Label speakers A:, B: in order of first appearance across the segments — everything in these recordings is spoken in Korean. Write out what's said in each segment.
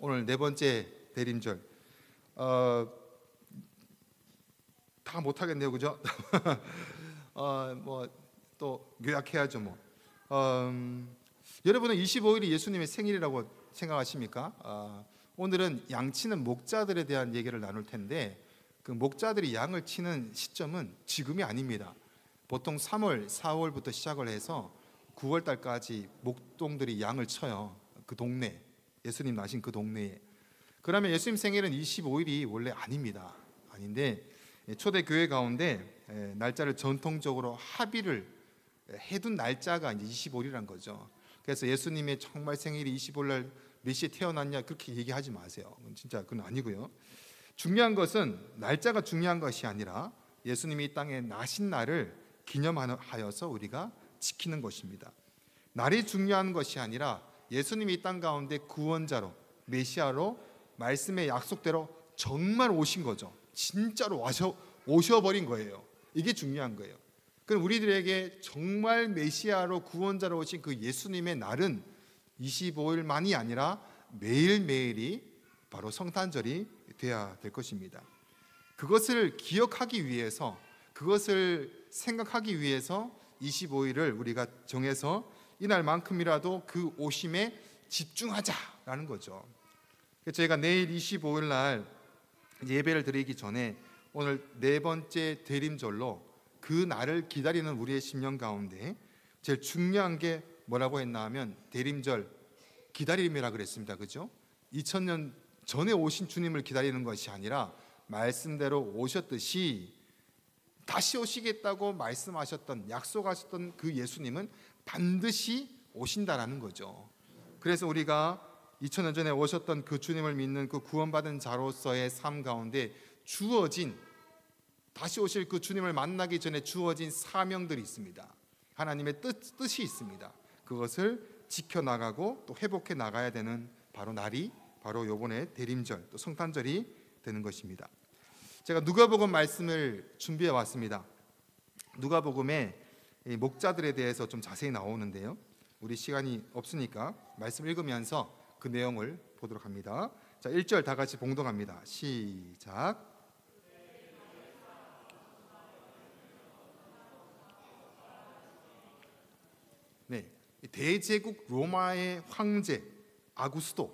A: 오늘 네 번째 대림절. 다 못하겠네요, 그죠? 뭐 또 요약해야죠, 뭐. 여러분은 25일이 예수님의 생일이라고 생각하십니까? 오늘은 양치는 목자들에 대한 얘기를 나눌 텐데, 그 목자들이 양을 치는 시점은 지금이 아닙니다. 보통 3월, 4월부터 시작을 해서 9월 달까지 목동들이 양을 쳐요. 그 동네, 예수님 나신 그 동네에. 그러면 예수님 생일은 25일이 원래 아닙니다. 아닌데 초대 교회 가운데 날짜를 전통적으로 합의를 해둔 날짜가 이제 25일이란 거죠. 그래서 예수님의 정말 생일이 25일 날 몇 시에 태어났냐 그렇게 얘기하지 마세요. 진짜 그건 아니고요. 중요한 것은 날짜가 중요한 것이 아니라 예수님이 이 땅에 나신 날을 기념하여서 우리가 지키는 것입니다. 날이 중요한 것이 아니라 예수님이 이 땅 가운데 구원자로, 메시아로 말씀의 약속대로 정말 오신 거죠. 진짜로 오셔버린 거예요. 이게 중요한 거예요. 그럼 우리들에게 정말 메시아로 구원자로 오신 그 예수님의 날은 25일만이 아니라 매일매일이 바로 성탄절이 되어야 될 것입니다. 그것을 기억하기 위해서, 그것을 생각하기 위해서 25일을 우리가 정해서 이날만큼이라도 그 오심에 집중하자라는 거죠. 그래서 저희가 내일 25일 날 예배를 드리기 전에 오늘 네 번째 대림절로 그 날을 기다리는 우리의 심령 가운데 제일 중요한 게 뭐라고 했나 하면 대림절 기다림이라 그랬습니다. 그죠? 2000년 전에 오신 주님을 기다리는 것이 아니라 말씀대로 오셨듯이 다시 오시겠다고 말씀하셨던, 약속하셨던 그 예수님은 반드시 오신다라는 거죠. 그래서 우리가 2000년 전에 오셨던 그 주님을 믿는 그 구원받은 자로서의 삶 가운데 주어진, 다시 오실 그 주님을 만나기 전에 주어진 사명들이 있습니다. 하나님의 뜻이 있습니다. 그것을 지켜나가고 또 회복해 나가야 되는 바로 날이 바로 요번에 대림절, 또 성탄절이 되는 것입니다. 제가 누가복음 말씀을 준비해 왔습니다. 누가복음에 목자들에 대해서 좀 자세히 나오는데요. 우리 시간이 없으니까 말씀 읽으면서 그 내용을 보도록 합니다. 자, 1절 다 같이 봉독합니다. 시작. 네, 대제국 로마의 황제 아구스도,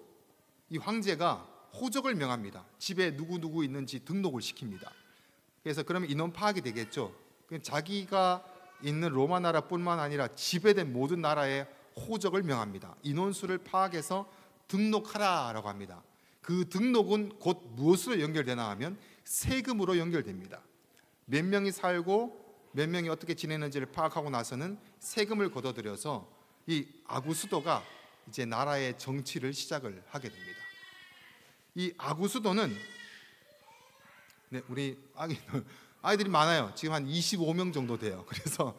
A: 이 황제가 호적을 명합니다. 집에 누구 있는지 등록을 시킵니다. 그래서 그러면 인원 파악이 되겠죠. 자기가 있는 로마 나라뿐만 아니라 지배된 모든 나라의 호적을 명합니다. 인원수를 파악해서 등록하라라고 합니다. 그 등록은 곧 무엇으로 연결되나 하면 세금으로 연결됩니다. 몇 명이 살고 몇 명이 어떻게 지내는지를 파악하고 나서는 세금을 걷어들여서 이 아구수도가 이제 나라의 정치를 시작을 하게 됩니다. 이 아구수도는 우리 아이들이 많아요. 지금 한 25명 정도 돼요. 그래서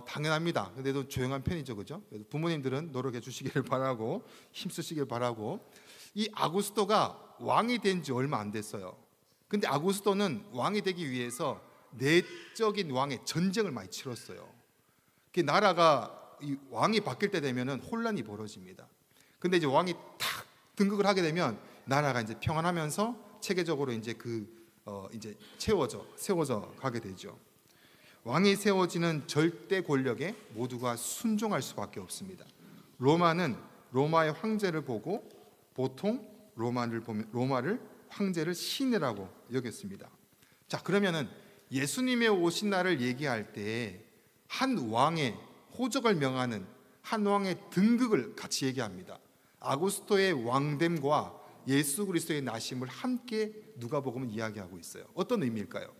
A: 당연합니다. 근데도 조용한 편이죠, 그죠? 그래서 부모님들은 노력해 주시기를 바라고 힘쓰시길 바라고. 이 아구스도가 왕이 된 지 얼마 안 됐어요. 근데 아구스도는 왕이 되기 위해서 내적인 왕의 전쟁을 많이 치렀어요. 그 나라가 이 왕이 바뀔 때 되면은 혼란이 벌어집니다. 근데 이제 왕이 탁 등극을 하게 되면 나라가 이제 평안하면서 체계적으로 이제 이제 세워져 가게 되죠. 왕이 세워지는 절대 권력에 모두가 순종할 수밖에 없습니다. 로마는 로마의 황제를 보고 보통 로마를 황제를 신이라고 여겼습니다. 자, 그러면은 예수님의 오신 날을 얘기할 때 한 왕의 호적을 명하는 한 왕의 등극을 같이 얘기합니다. 아구스토의 왕됨과 예수 그리스도의 나심을 함께 누가복음은 이야기하고 있어요. 어떤 의미일까요?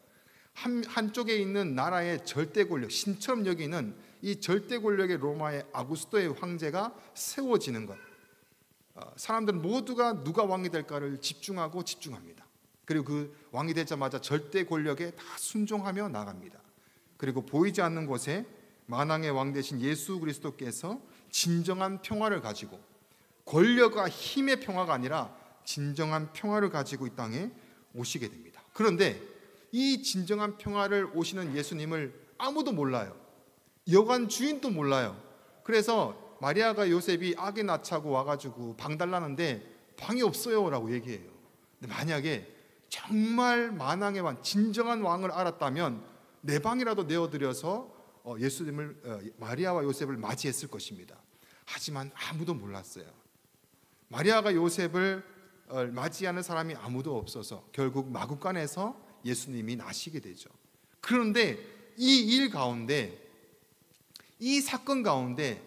A: 한쪽에 있는 나라의 절대 권력, 신처럼 여기는 이 절대 권력의 로마의 아구스토의 황제가 세워지는 것. 사람들은 모두가 누가 왕이 될까를 집중합니다. 그리고 그 왕이 되자마자 절대 권력에 다 순종하며 나갑니다. 그리고 보이지 않는 곳에 만왕의 왕 되신 예수 그리스도께서 진정한 평화를 가지고, 권력과 힘의 평화가 아니라 진정한 평화를 가지고 이 땅에 오시게 됩니다. 그런데 이 진정한 평화를 오시는 예수님을 아무도 몰라요. 여관 주인도 몰라요. 그래서 마리아가 요셉이 아기 낳자고 와가지고 방 달라는데 방이 없어요라고 얘기해요. 근데 만약에 정말 만왕의 왕, 진정한 왕을 알았다면 내 방이라도 내어드려서 예수님을 마리아와 요셉을 맞이했을 것입니다. 하지만 아무도 몰랐어요. 마리아가 요셉을 맞이하는 사람이 아무도 없어서 결국 마구간에서 예수님이 나시게 되죠. 그런데 이 일 가운데, 이 사건 가운데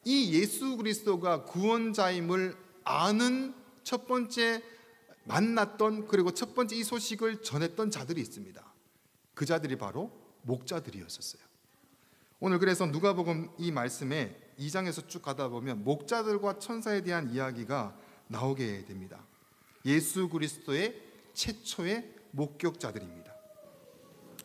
A: 이 예수 그리스도가 구원자임을 아는 첫 번째 만났던, 그리고 첫 번째 이 소식을 전했던 자들이 있습니다. 그 자들이 바로 목자들이었었어요. 오늘 그래서 누가복음 이 말씀에 2장에서 쭉 가다 보면 목자들과 천사에 대한 이야기가 나오게 됩니다. 예수 그리스도의 최초의 목격자들입니다.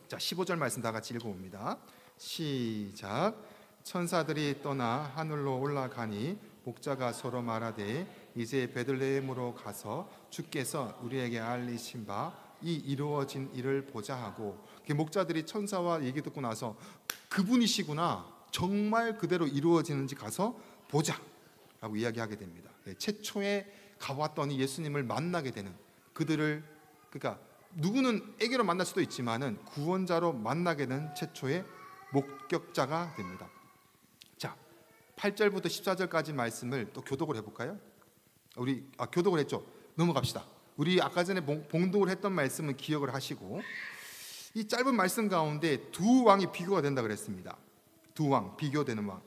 A: 자, 15절 말씀 다 같이 읽어봅니다. 시작. 천사들이 떠나 하늘로 올라가니 목자가 서로 말하되 이제 베들레헴으로 가서 주께서 우리에게 알리신 바 이 이루어진 일을 보자 하고, 목자들이 천사와 얘기 듣고 나서 그분이시구나, 정말 그대로 이루어지는지 가서 보자 라고 이야기하게 됩니다. 최초에 가봤더니 예수님을 만나게 되는 그들을, 그러니까 누구는 애기로 만날 수도 있지만은 구원자로 만나게 된 최초의 목격자가 됩니다. 자, 8절부터 14절까지 말씀을 또 교독을 해볼까요? 우리 교독을 했죠. 넘어갑시다. 우리 아까 전에 봉독을 했던 말씀은 기억을 하시고, 이 짧은 말씀 가운데 두 왕이 비교가 된다 그랬습니다. 두 왕, 비교되는 왕.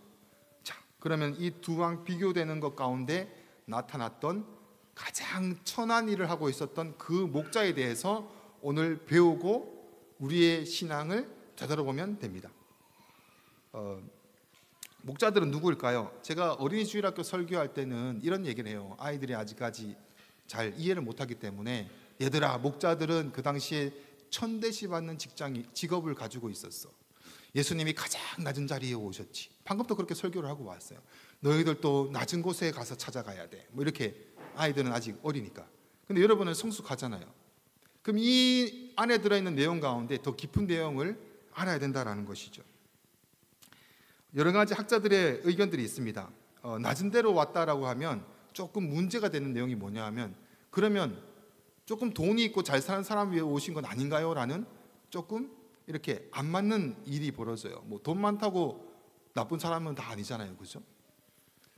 A: 자, 그러면 이 두 왕 비교되는 것 가운데 나타났던 가장 천한 일을 하고 있었던 그 목자에 대해서 오늘 배우고 우리의 신앙을 되돌아보면 됩니다. 목자들은 누구일까요? 제가 어린이 주일학교 설교할 때는 이런 얘기를 해요. 아이들이 아직까지 잘 이해를 못하기 때문에, 얘들아, 목자들은 그 당시에 천대시 받는 직업을 가지고 있었어. 예수님이 가장 낮은 자리에 오셨지. 방금도 그렇게 설교를 하고 왔어요. 너희들도 낮은 곳에 가서 찾아가야 돼. 뭐 이렇게, 아이들은 아직 어리니까. 근데 여러분은 성숙하잖아요. 그럼 이 안에 들어있는 내용 가운데 더 깊은 내용을 알아야 된다는 것이죠. 여러 가지 학자들의 의견들이 있습니다. 낮은 데로 왔다라고 하면 조금 문제가 되는 내용이 뭐냐 하면, 그러면 조금 돈이 있고 잘 사는 사람 위에 오신 건 아닌가요? 라는 조금 이렇게 안 맞는 일이 벌어져요. 뭐 돈 많다고 나쁜 사람은 다 아니잖아요. 그죠?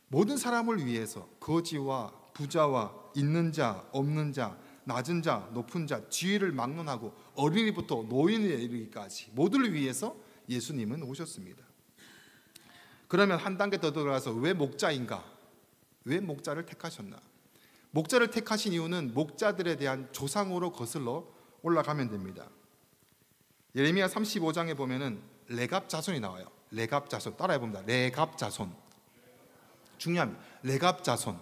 A: 모든 사람을 위해서 거지와 부자와 있는 자, 없는 자, 낮은 자, 높은 자, 지위를 막론하고 어린이부터 노인에 이르기까지 모두를 위해서 예수님은 오셨습니다. 그러면 한 단계 더 들어가서 왜 목자인가? 왜 목자를 택하셨나? 목자를 택하신 이유는 목자들에 대한 조상으로 거슬러 올라가면 됩니다. 예레미야 35장에 보면은 레갑 자손이 나와요. 레갑 자손, 따라해 봅니다. 레갑 자손. 중요합니다. 레갑 자손.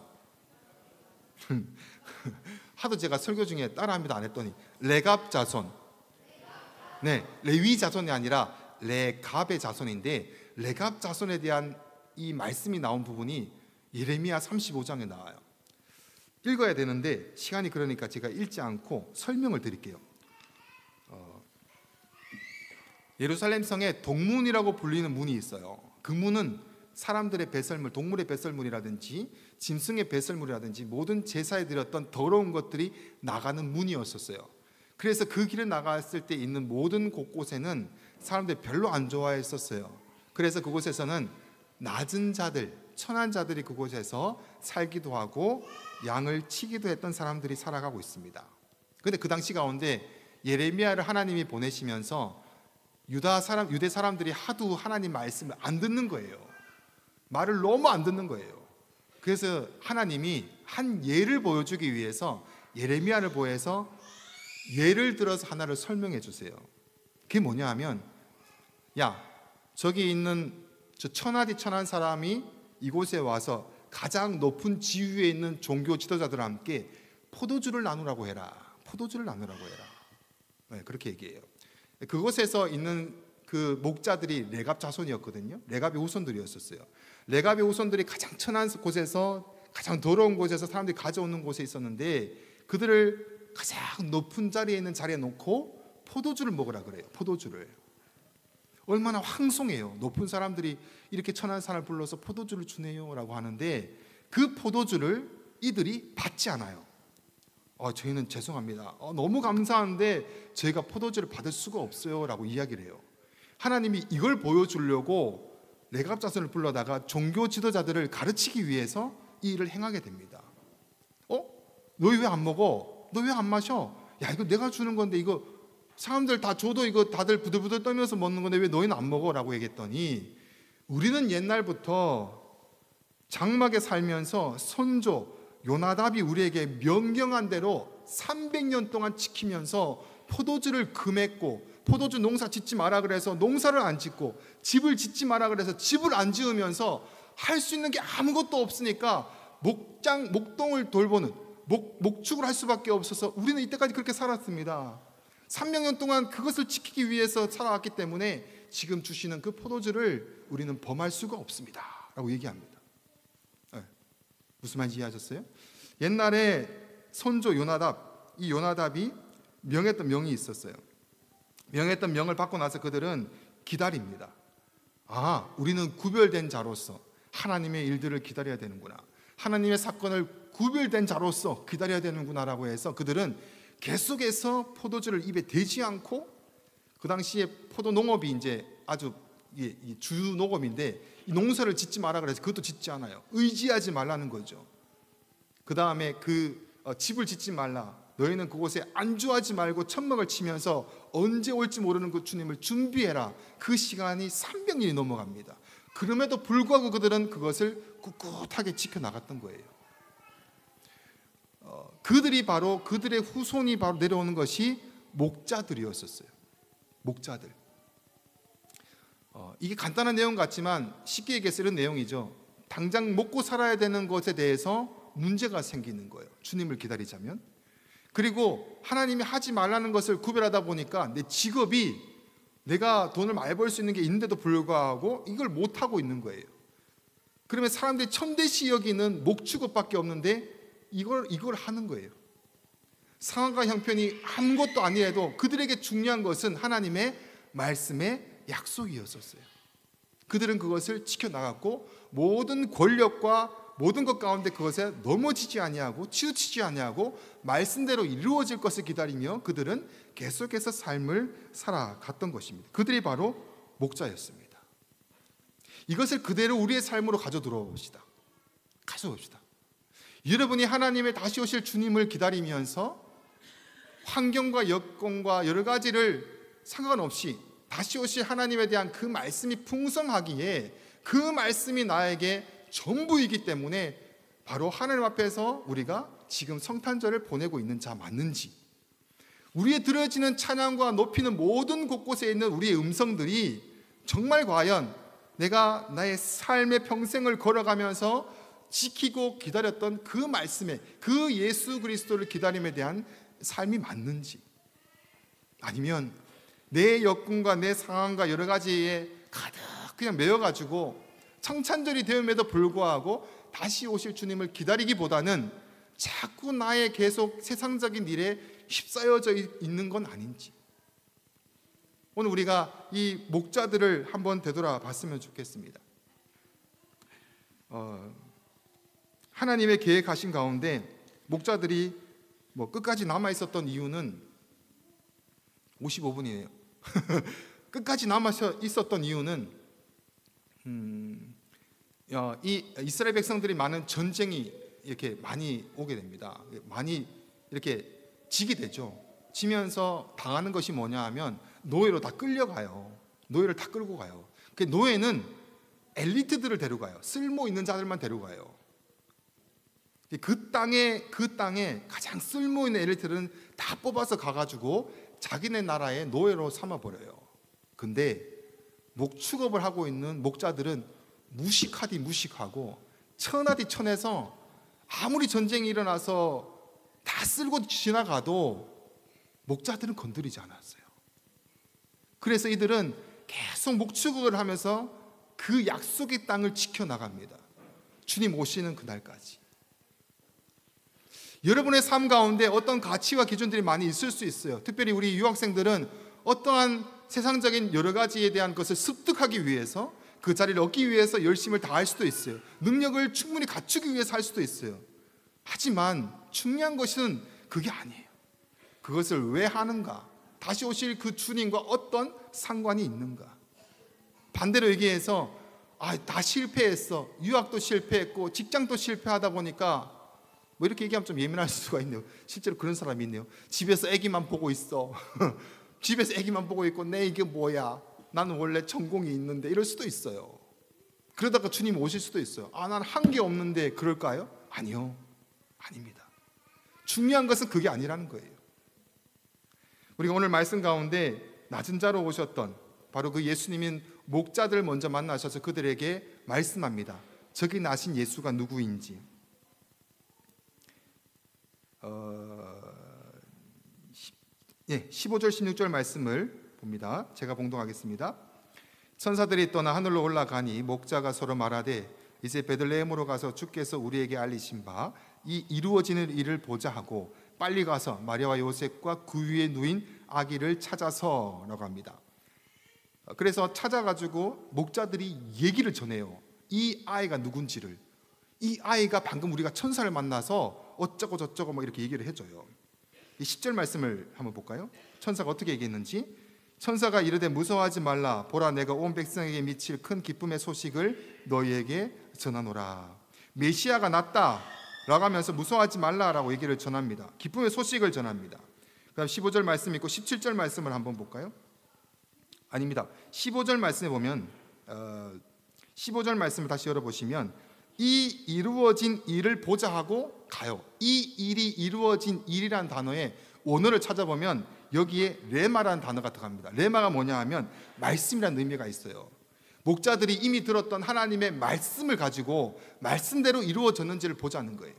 A: 하도 제가 설교 중에 따라합니다 안 했더니 레갑 자손. 네, 레위 자손이 아니라 레갑의 자손인데, 레갑 자손에 대한 이 말씀이 나온 부분이 예레미야 35장에 나와요. 읽어야 되는데 시간이 그러니까 제가 읽지 않고 설명을 드릴게요. 예루살렘 성에 동문이라고 불리는 문이 있어요. 그 문은 사람들의 배설물, 동물의 배설물이라든지 짐승의 배설물이라든지 모든 제사에 드렸던 더러운 것들이 나가는 문이었었어요. 그래서 그 길을 나갔을 때 있는 모든 곳곳에는 사람들이 별로 안 좋아했었어요. 그래서 그곳에서는 낮은 자들, 천한 자들이 그곳에서 살기도 하고 양을 치기도 했던 사람들이 살아가고 있습니다. 그런데 그 당시 가운데 예레미야를 하나님이 보내시면서 유대 사람들이 하도 하나님 말씀을 안 듣는 거예요. 말을 너무 안 듣는 거예요. 그래서 하나님이 한 예를 보여주기 위해서 예레미야를 보여서 예를 들어서 하나를 설명해 주세요. 그게 뭐냐 하면, 야, 저기 있는 저 천하디 천한 사람이 이곳에 와서 가장 높은 지위에 있는 종교 지도자들과 함께 포도주를 나누라고 해라. 포도주를 나누라고 해라. 네, 그렇게 얘기해요. 그곳에서 있는 그 목자들이 레갑 자손이었거든요. 레갑의 후손들이었었어요. 레갑의 후손들이 가장 천한 곳에서, 가장 더러운 곳에서 사람들이 가져오는 곳에 있었는데, 그들을 가장 높은 자리에 있는 자리에 놓고 포도주를 먹으라 그래요. 포도주를. 얼마나 황송해요. 높은 사람들이 이렇게 천한 사람을 불러서 포도주를 주네요 라고 하는데, 그 포도주를 이들이 받지 않아요. 저희는 죄송합니다. 너무 감사한데 저희가 포도주를 받을 수가 없어요 라고 이야기를 해요. 하나님이 이걸 보여주려고 레갑자손을 불러다가 종교 지도자들을 가르치기 위해서 이 일을 행하게 됩니다. 너희 왜 안 먹어? 너 왜 안 마셔? 야, 이거 내가 주는 건데 이거 사람들 다 줘도 이거 다들 부들부들 떨면서 먹는 건데 왜 너희는 안 먹어? 라고 얘기했더니 우리는 옛날부터 장막에 살면서 선조 요나답이 우리에게 명령한 대로 300년 동안 지키면서 포도주를 금했고 포도주 농사 짓지 마라 그래서 농사를 안 짓고 집을 짓지 마라 그래서 집을 안 지으면서 할 수 있는 게 아무것도 없으니까 목동을 돌보는 목축을 할 수밖에 없어서 우리는 이때까지 그렇게 살았습니다. 300년 동안 그것을 지키기 위해서 살아왔기 때문에 지금 주시는 그 포도주를 우리는 범할 수가 없습니다 라고 얘기합니다. 무슨 말인지 이해하셨어요? 옛날에 선조 요나답, 이 요나답이 명했던 명이 있었어요. 명했던 명을 받고 나서 그들은 기다립니다. 우리는 구별된 자로서 하나님의 일들을 기다려야 되는구나, 하나님의 사건을 구별된 자로서 기다려야 되는구나 라고 해서 그들은 계속해서 포도주를 입에 대지 않고, 그 당시에 포도 농업이 이제 아주 주 농업인데 이 농사를 짓지 마라 그래서 그것도 짓지 않아요. 의지하지 말라는 거죠. 그 다음에 집을 짓지 말라, 너희는 그곳에 안주하지 말고 천막을 치면서 언제 올지 모르는 그 주님을 준비해라. 그 시간이 300년이 넘어갑니다. 그럼에도 불구하고 그들은 그것을 꿋꿋하게 지켜나갔던 거예요. 그들의 후손이 바로 내려오는 것이 목자들이었었어요. 목자들. 이게 간단한 내용 같지만 쉽게 얘기해서 이런 내용이죠. 당장 먹고 살아야 되는 것에 대해서 문제가 생기는 거예요. 주님을 기다리자면. 그리고 하나님이 하지 말라는 것을 구별하다 보니까 내 직업이 내가 돈을 많이 벌 수 있는 게 있는데도 불구하고 이걸 못하고 있는 거예요. 그러면 사람들이 천대시 여기는 목축업밖에 없는데 이걸 하는 거예요. 상황과 형편이 아무것도 아니라도 그들에게 중요한 것은 하나님의 말씀의 약속이었었어요. 그들은 그것을 지켜나갔고 모든 권력과 모든 것 가운데 그것에 넘어지지 아니하고 치우치지 아니하고 말씀대로 이루어질 것을 기다리며 그들은 계속해서 삶을 살아갔던 것입니다. 그들이 바로 목자였습니다. 이것을 그대로 우리의 삶으로 가져봅시다. 여러분이 하나님의 다시 오실 주님을 기다리면서 환경과 여건과 여러 가지를 상관없이 다시 오실 하나님에 대한 그 말씀이 풍성하기에 그 말씀이 나에게 전부이기 때문에 바로 하나님 앞에서 우리가 지금 성탄절을 보내고 있는 자 맞는지, 우리의 들어지는 찬양과 높이는 모든 곳곳에 있는 우리의 음성들이 정말 과연 내가 나의 삶의 평생을 걸어가면서 지키고 기다렸던 그 말씀에, 그 예수 그리스도를 기다림에 대한 삶이 맞는지, 아니면 내 여건과 내 상황과 여러 가지에 가득 그냥 메여가지고 성탄절이 되음에도 불구하고 다시 오실 주님을 기다리기보다는 자꾸 나의 계속 세상적인 일에 휩싸여져 있는 건 아닌지, 오늘 우리가 이 목자들을 한번 되돌아봤으면 좋겠습니다. 하나님의 계획하신 가운데 목자들이 끝까지 남아있었던 이유는 55분이네요. 끝까지 남아있었던 이유는 이 이스라엘 백성들이 많은 전쟁이 이렇게 많이 오게 됩니다. 많이 이렇게 지게 되죠. 지면서 당하는 것이 뭐냐 하면 노예로 다 끌려가요. 노예를 다 끌고 가요. 그 노예는 엘리트들을 데려가요. 쓸모 있는 자들만 데려가요. 그 땅에 가장 쓸모 있는 엘리트들은 다 뽑아서 가가지고 자기네 나라의 노예로 삼아버려요. 근데 목축업을 하고 있는 목자들은 무식하디 무식하고 천하디 천해서 아무리 전쟁이 일어나서 다 쓸고 지나가도 목자들은 건드리지 않았어요. 그래서 이들은 계속 목축업을 하면서 그 약속의 땅을 지켜나갑니다. 주님 오시는 그날까지. 여러분의 삶 가운데 어떤 가치와 기준들이 많이 있을 수 있어요. 특별히 우리 유학생들은 어떠한 세상적인 여러 가지에 대한 것을 습득하기 위해서, 그 자리를 얻기 위해서 열심을 다할 수도 있어요. 능력을 충분히 갖추기 위해서 할 수도 있어요. 하지만 중요한 것은 그게 아니에요. 그것을 왜 하는가? 다시 오실 그 주님과 어떤 상관이 있는가? 반대로 얘기해서 다 실패했어. 유학도 실패했고 직장도 실패하다 보니까 뭐 이렇게 얘기하면 좀 예민할 수가 있네요. 실제로 그런 사람이 있네요. 집에서 아기만 보고 있어. 집에서 아기만 보고 있고 내 이게 뭐야? 나는 원래 전공이 있는데 이럴 수도 있어요. 그러다가 주님 오실 수도 있어요. 난 한 게 없는데 그럴까요? 아니요. 아닙니다. 중요한 것은 그게 아니라는 거예요. 우리가 오늘 말씀 가운데 낮은 자로 오셨던 바로 그 예수님인 목자들 먼저 만나셔서 그들에게 말씀합니다. 저기 나신 예수가 누구인지. 15절 16절 말씀을 봅니다. 제가 봉독하겠습니다. 천사들이 떠나 하늘로 올라가니 목자가 서로 말하되 이제 베들레헴으로 가서 주께서 우리에게 알리신 바 이 이루어지는 일을 보자 하고 빨리 가서 마리아와 요셉과 그 위에 누인 아기를 찾아서라고 합니다. 그래서 찾아가지고 목자들이 얘기를 전해요. 이 아이가 누군지를. 이 아이가 방금 우리가 천사를 만나서 어쩌고 저쩌고 막 이렇게 얘기를 해줘요. 이 10절 말씀을 한번 볼까요? 천사가 어떻게 얘기했는지. 천사가 이르되 무서워하지 말라. 보라 내가 온 백성에게 미칠 큰 기쁨의 소식을 너희에게 전하노라. 메시아가 났다 라고 하면서 무서워하지 말라라고 얘기를 전합니다. 기쁨의 소식을 전합니다. 그 다음 15절 말씀 있고 17절 말씀을 한번 볼까요? 아닙니다. 15절 말씀에 보면 15절 말씀을 다시 열어보시면 이 이루어진 일을 보자 하고 가요. 이 일이 이루어진 일이라는 단어의 원어를 찾아보면 여기에 레마라는 단어가 들어갑니다. 레마가 뭐냐 하면 말씀이라는 의미가 있어요. 목자들이 이미 들었던 하나님의 말씀을 가지고 말씀대로 이루어졌는지를 보자는 거예요.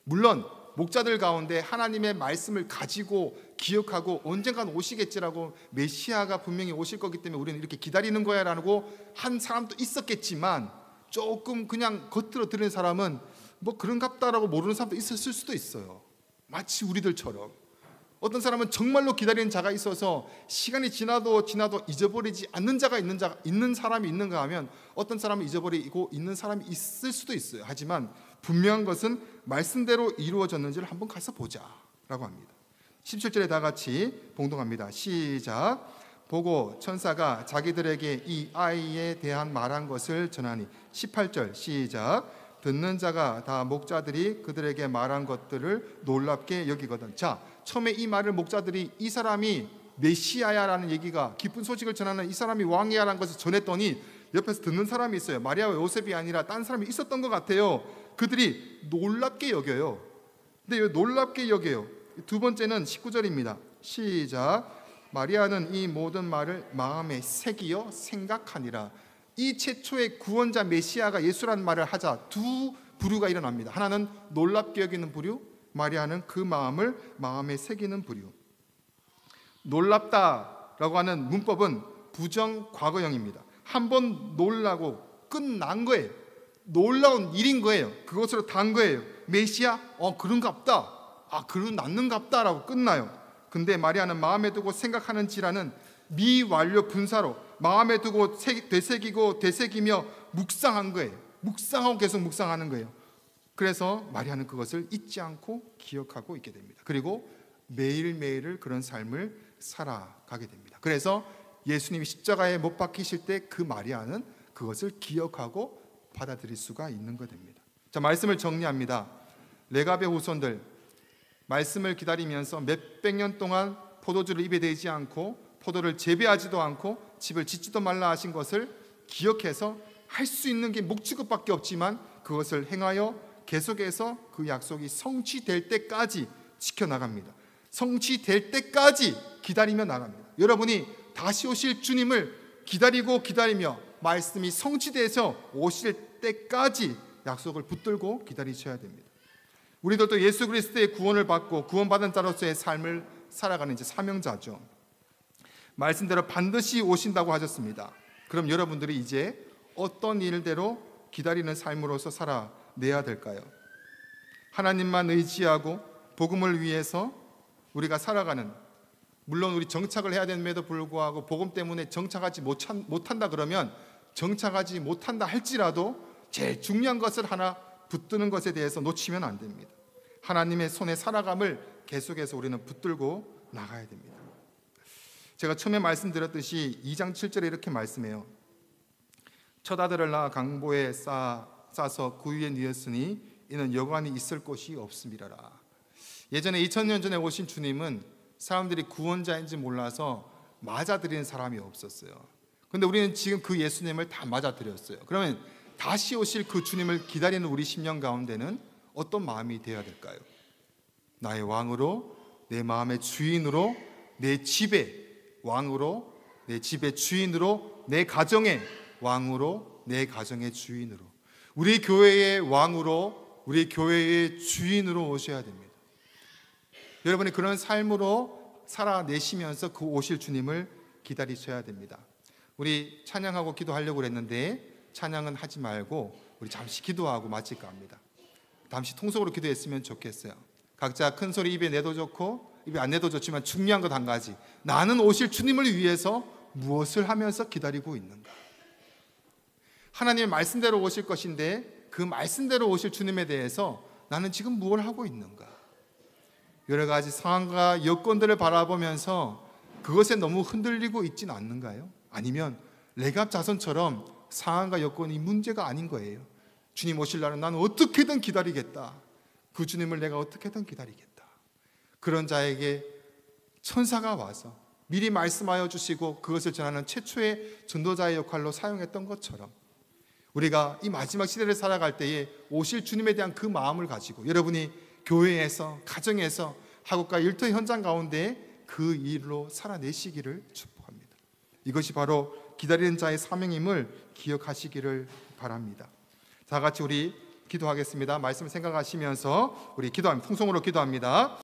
A: 물론 목자들 가운데 하나님의 말씀을 가지고 기억하고 언젠간 오시겠지라고 메시아가 분명히 오실 거기 때문에 우리는 이렇게 기다리는 거야 라고 한 사람도 있었겠지만 조금 그냥 겉으로 들은 사람은 뭐 그런갑다라고 모르는 사람도 있었을 수도 있어요. 마치 우리들처럼 어떤 사람은 정말로 기다리는 자가 있어서 시간이 지나도 잊어버리지 않는 자가 있는 사람이 있는가 하면 어떤 사람은 잊어버리고 있는 사람이 있을 수도 있어요. 하지만 분명한 것은 말씀대로 이루어졌는지를 한번 가서 보자라고 합니다. 17절에 다 같이 봉독합니다. 시작. 보고 천사가 자기들에게 이 아이에 대한 말한 것을 전하니. 18절 시작. 듣는 자가 다 목자들이 그들에게 말한 것들을 놀랍게 여기거든. 자, 처음에 이 말을 목자들이 이 사람이 메시아야라는 얘기가 기쁜 소식을 전하는 이 사람이 왕이야라는 것을 전했더니 옆에서 듣는 사람이 있어요. 마리아와 요셉이 아니라 딴 사람이 있었던 것 같아요. 그들이 놀랍게 여겨요. 근데 왜 놀랍게 여겨요? 두 번째는 19절입니다. 시작. 마리아는 이 모든 말을 마음에 새기어 생각하니라. 이 최초의 구원자 메시아가 예수라는 말을 하자 두 부류가 일어납니다. 하나는 놀랍게 여기는 부류, 마리아는 그 마음을 마음에 새기는 부류. 놀랍다라고 하는 문법은 부정 과거형입니다. 한번 놀라고 끝난 거예요. 놀라운 일인 거예요. 그것으로 단 거예요. 메시아? 그런갑다. 그런 낫는갑다라고 끝나요. 근데 마리아는 마음에 두고 생각하는지라는 미완료 분사로 마음에 두고 되새기며 묵상한 거예요. 묵상하고 계속 묵상하는 거예요. 그래서 마리아는 그것을 잊지 않고 기억하고 있게 됩니다. 그리고 매일매일을 그런 삶을 살아가게 됩니다. 그래서 예수님이 십자가에 못 박히실 때 그 마리아는 그것을 기억하고 받아들일 수가 있는 것 됩니다. 자, 말씀을 정리합니다. 레갑의 후손들, 말씀을 기다리면서 몇백 년 동안 포도주를 입에 대지 않고 포도를 재배하지도 않고 집을 짓지도 말라 하신 것을 기억해서 할 수 있는 게 묵지급밖에 없지만 그것을 행하여 계속해서 그 약속이 성취될 때까지 지켜나갑니다. 성취될 때까지 기다리며 나갑니다. 여러분이 다시 오실 주님을 기다리며 말씀이 성취돼서 오실 때까지 약속을 붙들고 기다리셔야 됩니다. 우리들도 예수 그리스도의 구원을 받고 구원받은 자로서의 삶을 살아가는 이제 사명자죠. 말씀대로 반드시 오신다고 하셨습니다. 그럼 여러분들이 이제 어떤 일대로 기다리는 삶으로서 살아내야 될까요? 하나님만 의지하고 복음을 위해서 우리가 살아가는, 물론 우리 정착을 해야 됨에도 불구하고 복음 때문에 정착하지 못한다 그러면 정착하지 못한다 할지라도 제일 중요한 것을 하나 붙드는 것에 대해서 놓치면 안 됩니다. 하나님의 손에 살아감을 계속해서 우리는 붙들고 나가야 됩니다. 제가 처음에 말씀드렸듯이 2장 7절에 이렇게 말씀해요. 첫 아들을 낳아 강보에 싸서 그 위에 누였으니 이는 여관이 있을 곳이 없음이라라. 예전에 2000년 전에 오신 주님은 사람들이 구원자인지 몰라서 맞아들이는 사람이 없었어요. 그런데 우리는 지금 그 예수님을 다 맞아들였어요. 그러면 다시 오실 그 주님을 기다리는 우리 심령 가운데는 어떤 마음이 되어야 될까요? 나의 왕으로, 내 마음의 주인으로, 내 집의 왕으로, 내 집의 주인으로, 내 가정의 왕으로, 내 가정의 주인으로, 우리 교회의 왕으로, 우리 교회의 주인으로 오셔야 됩니다. 여러분이 그런 삶으로 살아내시면서 그 오실 주님을 기다리셔야 됩니다. 우리 찬양하고 기도하려고 그랬는데 찬양은 하지 말고 우리 잠시 기도하고 마칠까 합니다. 잠시 통속으로 기도했으면 좋겠어요. 각자 큰 소리 입에 내도 좋고 입에 안 내도 좋지만 중요한 것 한 가지, 나는 오실 주님을 위해서 무엇을 하면서 기다리고 있는가? 하나님의 말씀대로 오실 것인데 그 말씀대로 오실 주님에 대해서 나는 지금 무엇을 하고 있는가? 여러 가지 상황과 여건들을 바라보면서 그것에 너무 흔들리고 있진 않는가요? 아니면 레갑 자손처럼 상황과 여건이 문제가 아닌 거예요. 주님 오실 날은 나는 어떻게든 기다리겠다. 그 주님을 내가 어떻게든 기다리겠다. 그런 자에게 천사가 와서 미리 말씀하여 주시고 그것을 전하는 최초의 전도자의 역할로 사용했던 것처럼 우리가 이 마지막 시대를 살아갈 때에 오실 주님에 대한 그 마음을 가지고 여러분이 교회에서, 가정에서, 학업과 일터 현장 가운데 그 일로 살아내시기를 축복합니다. 이것이 바로 기다리는 자의 사명임을 기억하시기를 바랍니다. 다 같이 우리 기도하겠습니다. 말씀 생각하시면서 우리 기도합니다. 통성으로 기도합니다.